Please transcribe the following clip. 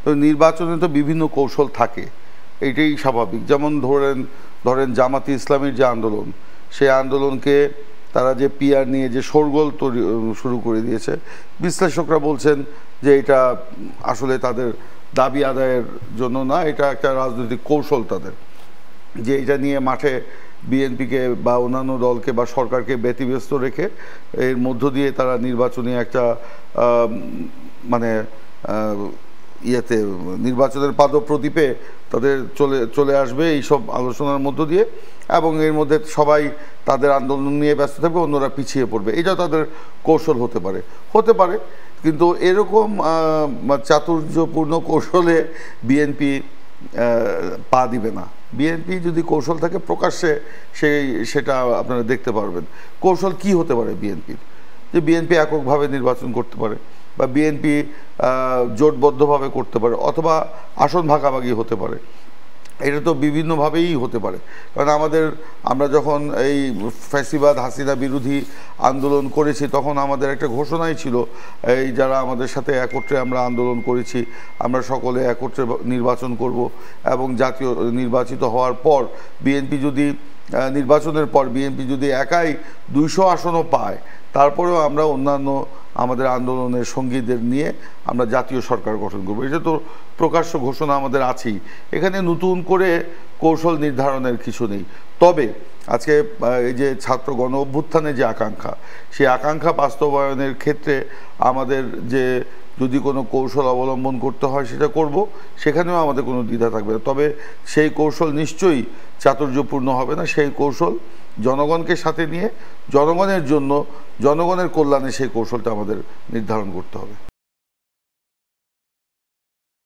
তো নির্বাচনে তো বিভিন্ন কৌশল থাকে, এইটাই স্বাভাবিক। যেমন ধরেন জামাতে ইসলামীর যে আন্দোলন, সেই আন্দোলনকে তারা যে পিআর নিয়ে যে শোরগোল শুরু করে দিয়েছে, বিশ্লেষকরা বলছেন যে এটা আসলে তাদের দাবি আদায়ের জন্য না, এটা একটা রাজনৈতিক কৌশল তাদের, যে এটা নিয়ে মাঠে বিএনপিকে বা অন্যান্য দলকে বা সরকারকে ব্যতিব্যস্ত রেখে এর মধ্য দিয়ে তারা নির্বাচনী একটা মানে ইয়েতে নির্বাচনের পাদপ্রদীপে তাদের চলে আসবে এইসব আলোচনার মধ্য দিয়ে, এবং এর মধ্যে সবাই তাদের আন্দোলন নিয়ে ব্যস্ত থাকবে, অন্যরা পিছিয়ে পড়বে। এটা তাদের কৌশল হতে পারে। কিন্তু এরকম চাতুর্যপূর্ণ কৌশলে বিএনপি পা দিবে না। বিএনপি যদি কৌশল থাকে প্রকাশ্যে সেটা আপনারা দেখতে পারবেন। কৌশল কি হতে পারে বিএনপির? যে বিএনপি এককভাবে নির্বাচন করতে পারে, বা বিএনপি জোটবদ্ধভাবে করতে পারে, অথবা আসন ভাগাভাগি হতে পারে। এটা তো বিভিন্নভাবেই হতে পারে। কারণ আমরা যখন এই ফ্যাসিবাদ হাসিনা বিরোধী আন্দোলন করেছি, তখন আমাদের একটা ঘোষণাই ছিল, এই যারা আমাদের সাথে একত্রে আমরা আন্দোলন করেছি, আমরা সকলে একত্রে নির্বাচন করব, এবং জাতীয় নির্বাচিত হওয়ার পর নির্বাচনের পর বিএনপি যদি একাই 200 আসনও পায়, তারপরেও আমরা অন্যান্য আমাদের আন্দোলনের সঙ্গীদের নিয়ে আমরা জাতীয় সরকার গঠন করব। এটা তো প্রকাশ্য ঘোষণা আমাদের আছেই। এখানে নতুন করে কৌশল নির্ধারণের কিছু নেই। তবে আজকে এই যে ছাত্র গণ অভ্যুত্থানে যে আকাঙ্ক্ষা, সেই আকাঙ্ক্ষা বাস্তবায়নের ক্ষেত্রে আমাদের যে যদি কোনো কৌশল অবলম্বন করতে হয় সেটা করব, সেখানেও আমাদের কোনো দ্বিধা থাকবে না। তবে সেই কৌশল নিশ্চয়ই চাতুর্যপূর্ণ হবে না। সেই কৌশল জনগণকে সাথে নিয়ে জনগণের জন্য, জনগণের কল্যাণে সেই কৌশলটা আমাদের নির্ধারণ করতে হবে।